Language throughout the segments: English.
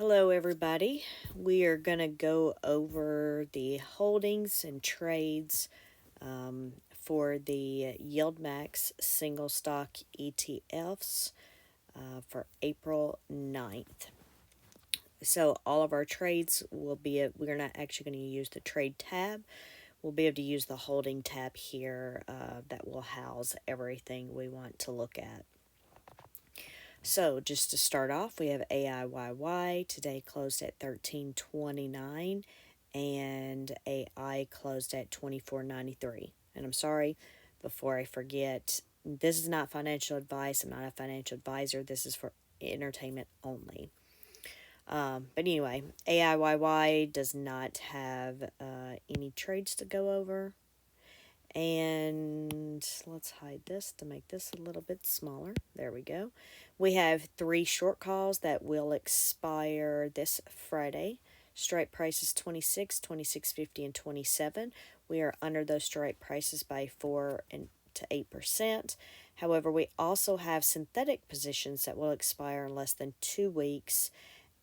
Hello, everybody. We are going to go over the holdings and trades for the YieldMax single stock ETFs for April 9th. So, all of our trades will be, we're not actually going to use the trade tab. We'll be able to use the holding tab here that will house everything we want to look at. So just to start off, we have AIYY. Today closed at 13.29 and AI closed at 24.93. And I'm sorry, before I forget, this is not financial advice. I'm not a financial advisor. This is for entertainment only. But anyway, AIYY does not have any trades to go over. And let's hide this to make this a little bit smaller. There we go. We have 3 short calls that will expire this Friday. Strike prices 26, 26.50, and 27. We are under those strike prices by 4 to 8%. However, we also have synthetic positions that will expire in less than 2 weeks,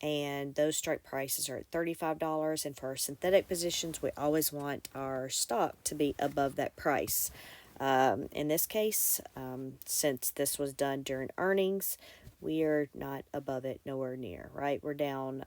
and those strike prices are at $35. And for our synthetic positions, we always want our stock to be above that price. In this case, since this was done during earnings, we are not above it, nowhere near, right? We're down.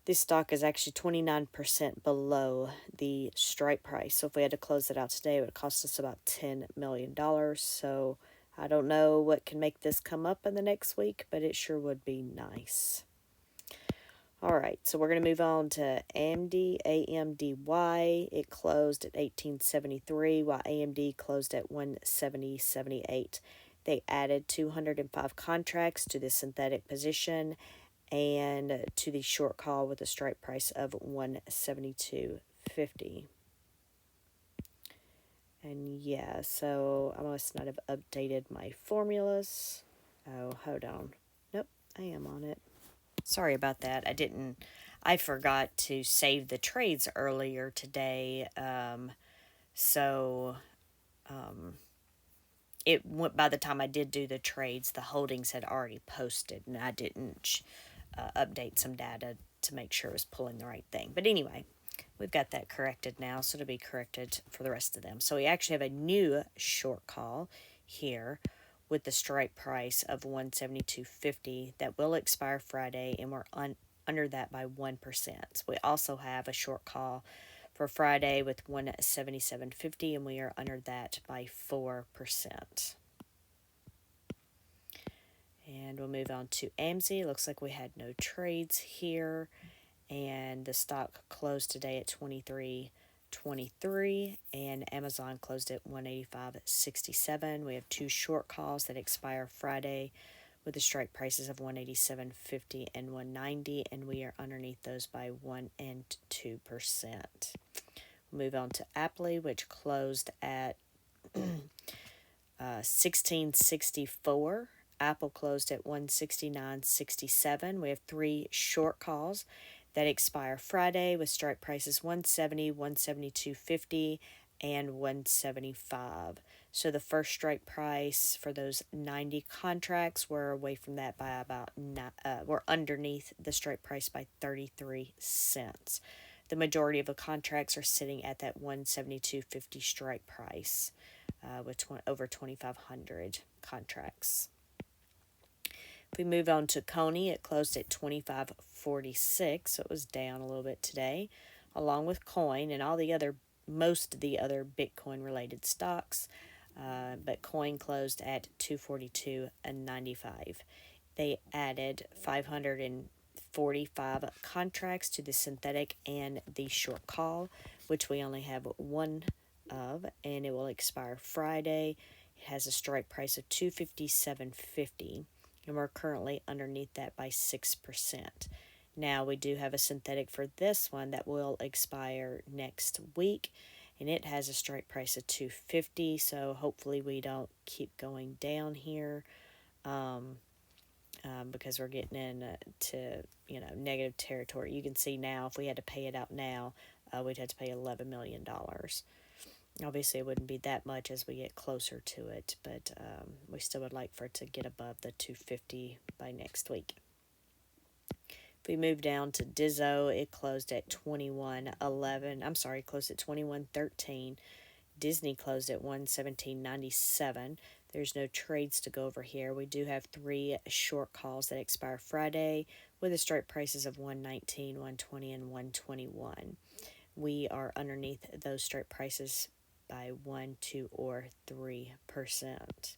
This stock is actually 29% below the strike price. So if we had to close it out today, it would cost us about $10 million. So I don't know what can make this come up in the next week, but it sure would be nice. All right, so we're going to move on to AMDY. It closed at 18.73, while AMD closed at 170.78. They added 205 contracts to the synthetic position and to the short call with a strike price of 172.50. And yeah, so I must not have updated my formulas. Oh, hold on. Nope, I am on it. Sorry about that. I forgot to save the trades earlier today. So it went, by the time I did do the trades, the holdings had already posted, and I didn't update some data to make sure it was pulling the right thing. But anyway, we've got that corrected now, so it'll be corrected for the rest of them. So we actually have a new short call here with the strike price of 172.50 that will expire Friday, and we're under that by 1%. We also have a short call for Friday with 177.50, and we are under that by 4%. And we'll move on to AMSI. Looks like we had no trades here, and the stock closed today at 23.23, and Amazon closed at 185.67. We have 2 short calls that expire Friday with the strike prices of 187.50 and 190, and we are underneath those by 1 and 2%. We'll move on to Apple, which closed at 16.64. Apple closed at 169.67. We have 3 short calls that expire Friday with strike prices 170, 172.50, and 175. So the first strike price for those 90 contracts, we're away from that by about we're underneath the strike price by 33 cents. The majority of the contracts are sitting at that 172.50 strike price with over 2,500 contracts. If we move on to Coney, it closed at 25.46, so it was down a little bit today, along with Coin and most of the other Bitcoin related stocks. But Coin closed at 242.95. They added 545 contracts to the synthetic and the short call, which we only have one of, and it will expire Friday. It has a strike price of 257.50, and we're currently underneath that by 6%. Now, we do have a synthetic for this one that will expire next week, and it has a strike price of 250, so hopefully we don't keep going down here because we're getting into negative territory. You can see now if we had to pay it out now, we'd have to pay $11 million. Obviously, it wouldn't be that much as we get closer to it, but we still would like for it to get above the 250 by next week. If we move down to Dizzo, it closed at 21.11. I'm sorry, closed at 21.13. Disney closed at 117.97. There's no trades to go over here. We do have 3 short calls that expire Friday with the strike prices of 119, 120, and 121. We are underneath those strike prices by 1, 2, or 3%.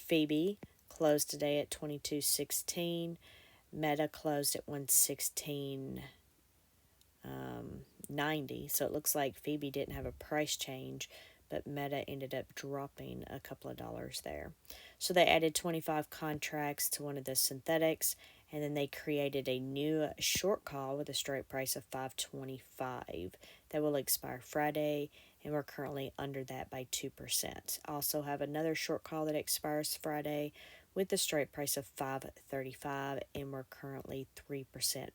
Phoebe closed today at 22.16. Meta closed at 116.90. So it looks like Phoebe didn't have a price change, but Meta ended up dropping a couple of dollars there. So they added 25 contracts to one of the synthetics, and then they created a new short call with a strike price of 525 that will expire Friday, and we're currently under that by 2%. Also have another short call that expires Friday with the strike price of 535, and we're currently 3%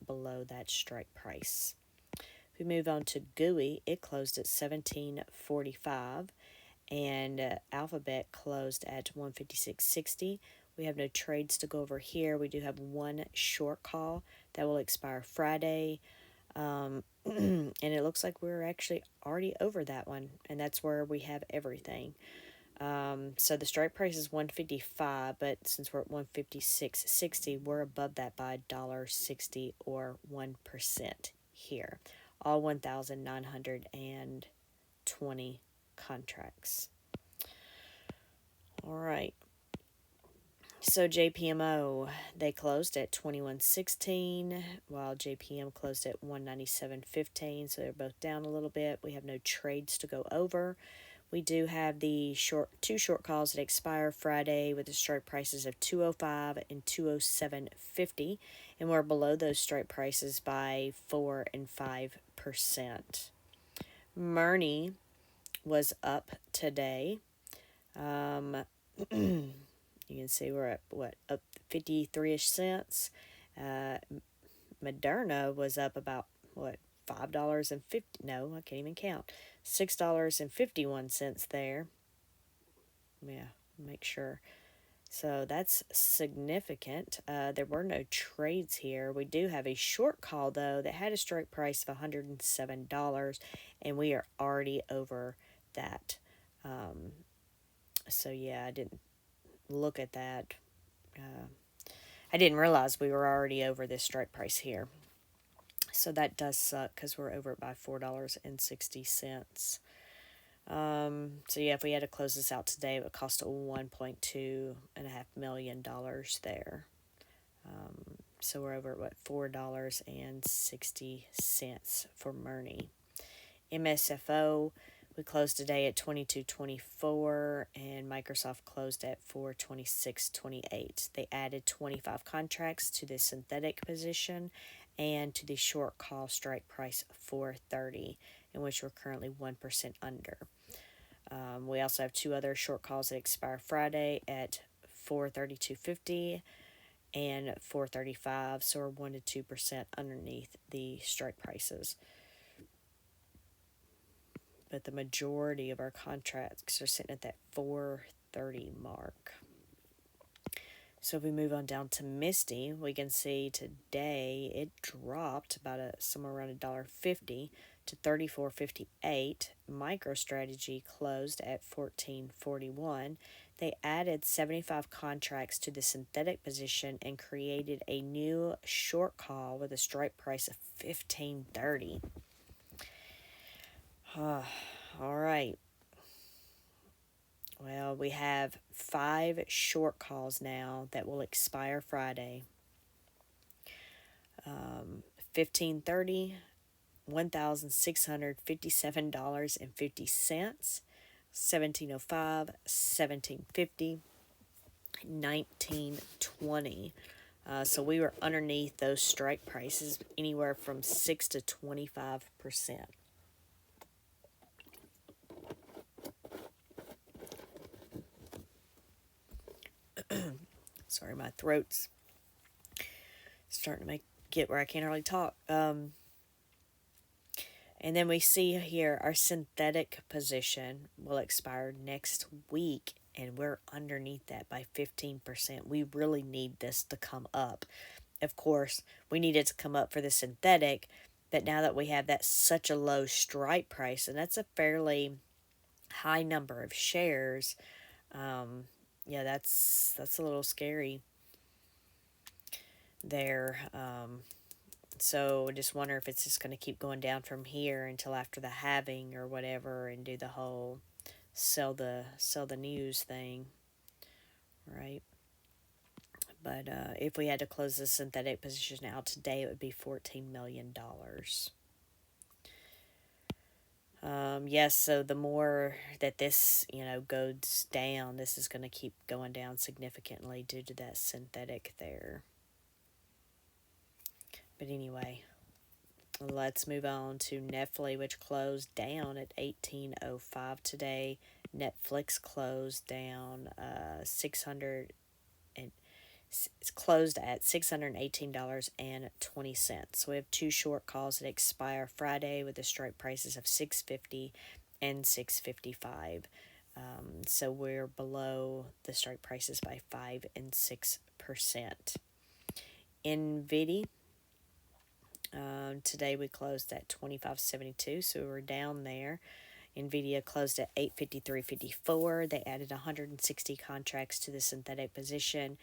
below that strike price. If we move on to GUI, it closed at 17.45, and Alphabet closed at 156.60. We have no trades to go over here. We do have one short call that will expire Friday, and it looks like we're actually already over that one, and that's where we have everything. So the strike price is 155, but since we're at 156.60, we're above that by $1.60 or 1% here. All 1,920 contracts. All right. So JPMO, they closed at 21.16, while JPM closed at 197.15. So they're both down a little bit. We have no trades to go over. We do have the two short calls that expire Friday with the strike prices of 205 and 207.50, and we're below those strike prices by 4 and 5%. Murney was up today. You can see we're at up 53ish cents. Moderna was up about $5.50. No, I can't even count. $6.51 there. Yeah, make sure. So that's significant. There were no trades here. We do have a short call, though, that had a strike price of $107, and we are already over that. So, yeah, I didn't look at that. I didn't realize we were already over this strike price here. So that does suck because we're over it by $4.60. So yeah, if we had to close this out today, it would cost $1.2.5 million there. So we're over at $4.60 for Murney. MSFO, we closed today at 22.24, and Microsoft closed at 426.28. They added 25 contracts to the synthetic position and to the short call strike price 430, in which we're currently 1% under. We also have 2 other short calls that expire Friday at 432.50 and 435, so we're 1 to 2% underneath the strike prices. But the majority of our contracts are sitting at that 430 mark. So if we move on down to Misty, we can see today it dropped about somewhere around $1.50 to 34.58. MicroStrategy closed at 14.41. They added 75 contracts to the synthetic position and created a new short call with a strike price of 15.30. All right. Well, we have 5 short calls now that will expire Friday. 15.30, $1,657.50, 17.05, 17.50, 19.20. So we were underneath those strike prices anywhere from 6 to 25%. Sorry, my throat's starting to get where I can't hardly talk. And then we see here our synthetic position will expire next week, and we're underneath that by 15%. We really need this to come up. Of course, we needed to come up for the synthetic, but now that we have that such a low strike price, and that's a fairly high number of shares, um, yeah, that's a little scary there. So I just wonder if it's just going to keep going down from here until after the halving or whatever, and do the whole sell the news thing, right? But if we had to close the synthetic position out today, it would be $14 million. Yes, so the more that this, goes down, this is going to keep going down significantly due to that synthetic there. But anyway, let's move on to Netflix, which closed down at 18.05 today. Netflix closed down 600 and it's closed at $618.20. So we have two short calls that expire Friday with the strike prices of $6.50 and $6.55. So we're below the strike prices by 5 and 6%. NVIDIA, today we closed at 25.72, so we're down there. NVIDIA closed at 853.54. They added 160 contracts to the synthetic position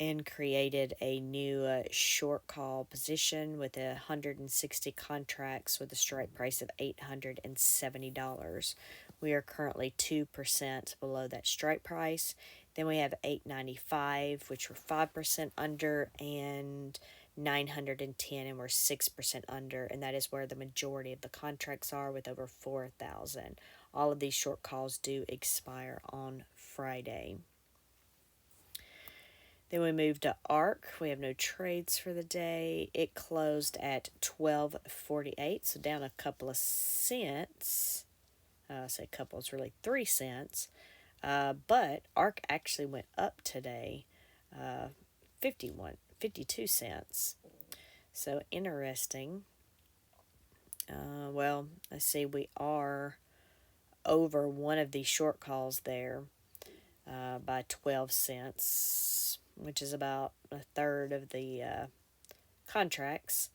and created a new short call position with 160 contracts with a strike price of $870. We are currently 2% below that strike price. Then we have 895, which were 5% under, and 910, and we're 6% under, and that is where the majority of the contracts are, with over 4,000. All of these short calls do expire on Friday. Then we moved to ARC. We have no trades for the day. It closed at 12.48, so down a couple of cents. I say a couple, it's really 3 cents. But ARC actually went up today, 52 cents. So interesting. Well, let's see, we are over one of these short calls there by 12 cents, which is about a third of the contracts.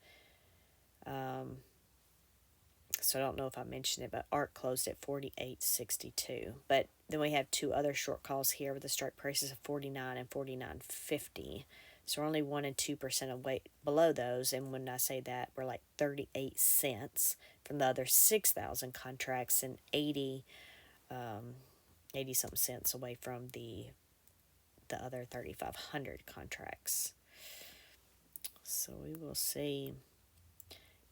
So I don't know if I mentioned it, but ARC closed at 48.62. But then we have two other short calls here with the strike prices of 49 and 49.50. So we're only 1 and 2% away below those. And when I say that, we're like 38 cents from the other 6,000 contracts, and 80 something cents away from the other 3,500 contracts. So we will see.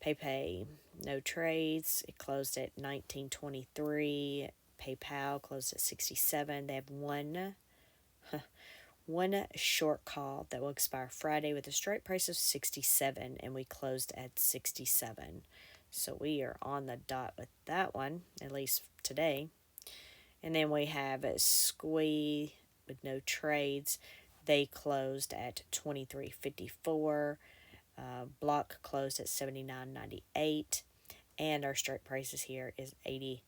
PayPay, no trades. It closed at 19.23. PayPal closed at 67. They have one short call that will expire Friday with a strike price of 67, and we closed at 67. So we are on the dot with that one, at least today. And then we have Squee with no trades. They closed at 23.54. Block closed at 79.98, and our strike prices here is $80.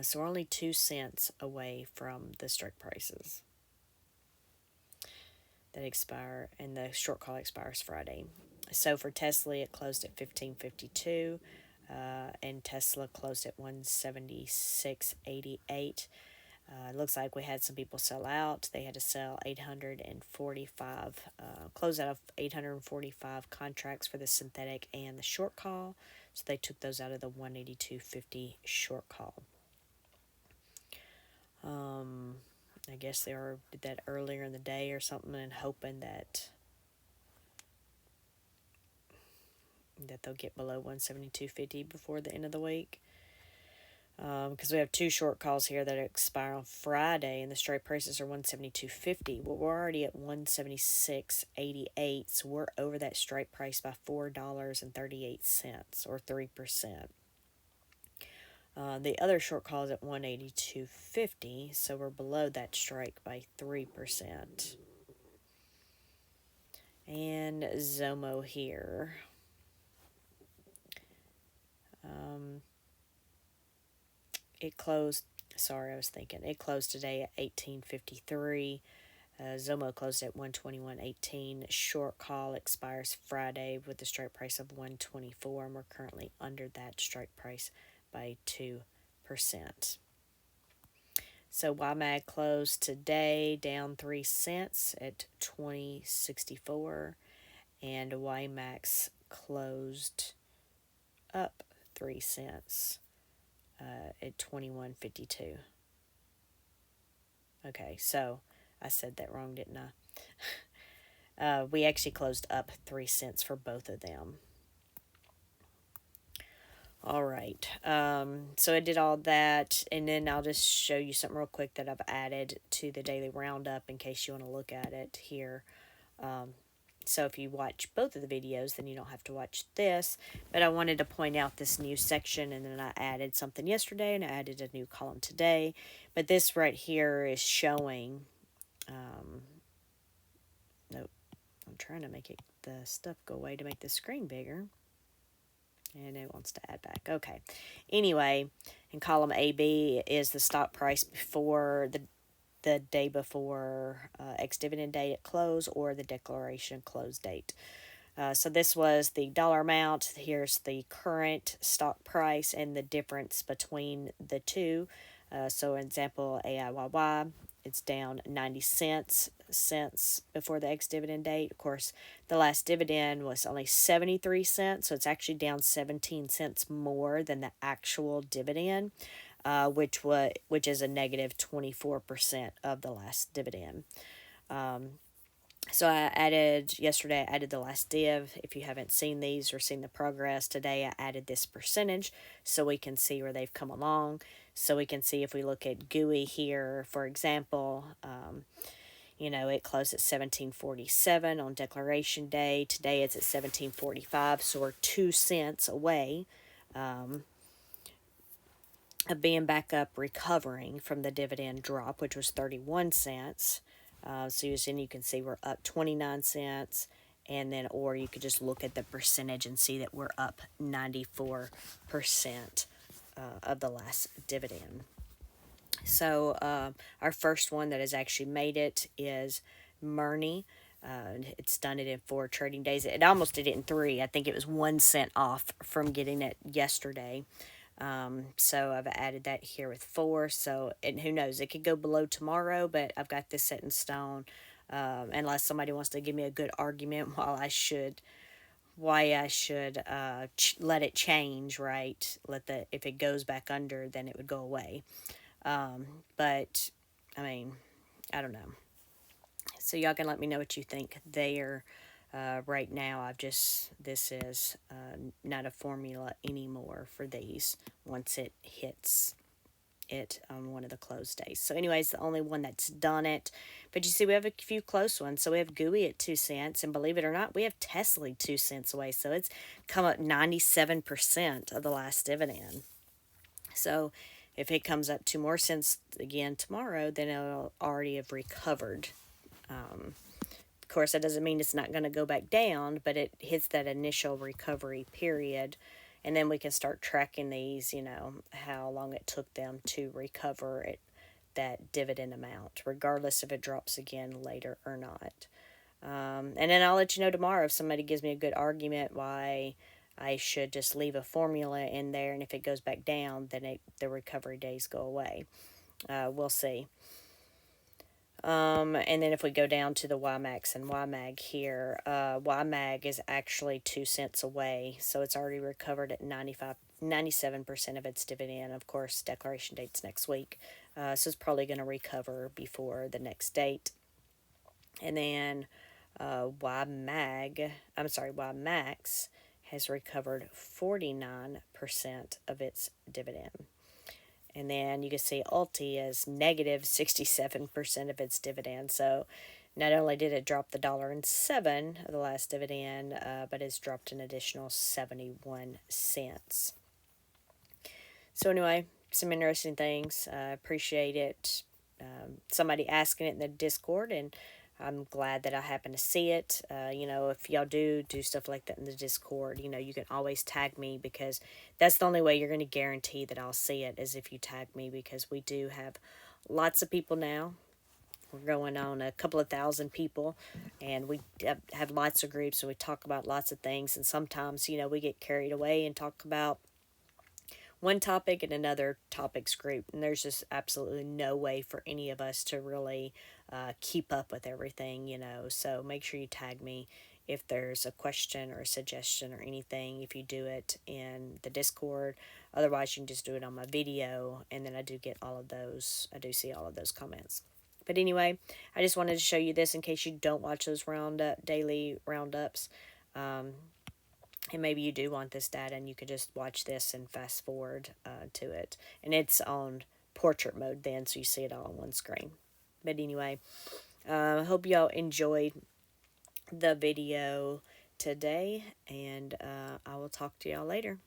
So we're only 2 cents away from the strike prices that expire, and the short call expires Friday. So for Tesla, it closed at 15.52, and Tesla closed at 176.88. It looks like we had some people sell out. They had to sell 845, close out of 845 contracts for the synthetic and the short call. So they took those out of the 182.50 short call. I guess they did that earlier in the day or something, and hoping that they'll get below 172.50 before the end of the week. Because we have two short calls here that expire on Friday, and the strike prices are 172.50. Well, we're already at 176.88, so we're over that strike price by $4.38, or 3%. The other short call is at 182.50, so we're below that strike by 3%. And Zomo here. It closed today at 18.53. Zomo closed at 121.18. Short call expires Friday with a strike price of 124, and we're currently under that strike price by 2%. So YMAG closed today down 3 cents at 20.64, and YMAX closed up 3 cents at 21.52. Okay, so I said that wrong, didn't I? We actually closed up 3 cents for both of them. All right, so I did all that, and then I'll just show you something real quick that I've added to the daily roundup in case you want to look at it here. So if you watch both of the videos, then you don't have to watch this. But I wanted to point out this new section, and then I added something yesterday, and I added a new column today. But this right here is showing, nope, I'm trying to make the stuff go away to make the screen bigger. And it wants to add back. Okay. Anyway, in column AB is the stock price before the day before ex-dividend date at close, or the declaration close date. So this was the dollar amount. Here's the current stock price and the difference between the two. So example, AIYY, it's down 90 cents before the ex-dividend date. Of course, the last dividend was only 73 cents, so it's actually down 17 cents more than the actual dividend, which is a negative 24% of the last dividend. So I added the last div. If you haven't seen these or seen the progress today, I added this percentage so we can see where they've come along. So we can see if we look at GUI here, for example, it closed at 17.47 on declaration day. Today it's at 17.45, so we're 2 cents away of being back up, recovering from the dividend drop, which was 31 cents. So you can see we're up 29 cents, and then, or you could just look at the percentage and see that we're up 94% of the last dividend. So our first one that has actually made it is Murney. It's done it in 4 trading days. It almost did it in 3. I think it was 1 cent off from getting it yesterday. So I've added that here with 4. So, and who knows, it could go below tomorrow, but I've got this set in stone. Unless somebody wants to give me a good argument why I should let it change, right? If it goes back under, then it would go away. But I mean, I don't know. So y'all can let me know what you think there. Right now, this is not a formula anymore for these once it hits it on one of the close days. So anyways, the only one that's done it. But you see, we have a few close ones. So we have GUI at 2 cents, and believe it or not, we have Tesla 2 cents away. So it's come up 97% of the last dividend. So if it comes up 2 more cents again tomorrow, then it'll already have recovered. Of course, that doesn't mean it's not going to go back down, but it hits that initial recovery period, and then we can start tracking these, how long it took them to recover that dividend amount, regardless if it drops again later or not. And then I'll let you know tomorrow if somebody gives me a good argument why I should just leave a formula in there, and if it goes back down, then the recovery days go away. We'll see. And then if we go down to the YMAX and YMAG here, YMAG is actually 2 cents away, so it's already recovered at 97% of its dividend. Of course, declaration date's next week, so it's probably going to recover before the next date. And then YMAX has recovered 49% of its dividend. And then you can see Ulti is negative 67% of its dividend. So not only did it drop the $1.07 of the last dividend, but it's dropped an additional 71 cents. So anyway, some interesting things. I appreciate it. Somebody asking it in the Discord, and I'm glad that I happen to see it. If y'all do stuff like that in the Discord, you can always tag me, because that's the only way you're going to guarantee that I'll see it, is if you tag me, because we do have lots of people now We're going on a couple of thousand people, and we have lots of groups, and we talk about lots of things. And sometimes, we get carried away and talk about one topic in another topics group, and there's just absolutely no way for any of us to really keep up with everything. So make sure you tag me if there's a question or a suggestion or anything, if you do it in the Discord. Otherwise, you can just do it on my video, and then I do get all of those. I do see all of those comments. But anyway, I just wanted to show you this in case you don't watch those daily roundups. And maybe you do want this data, and you could just watch this and fast forward to it. And it's on portrait mode then, so you see it all on one screen. But anyway, I hope y'all enjoyed the video today, and I will talk to y'all later.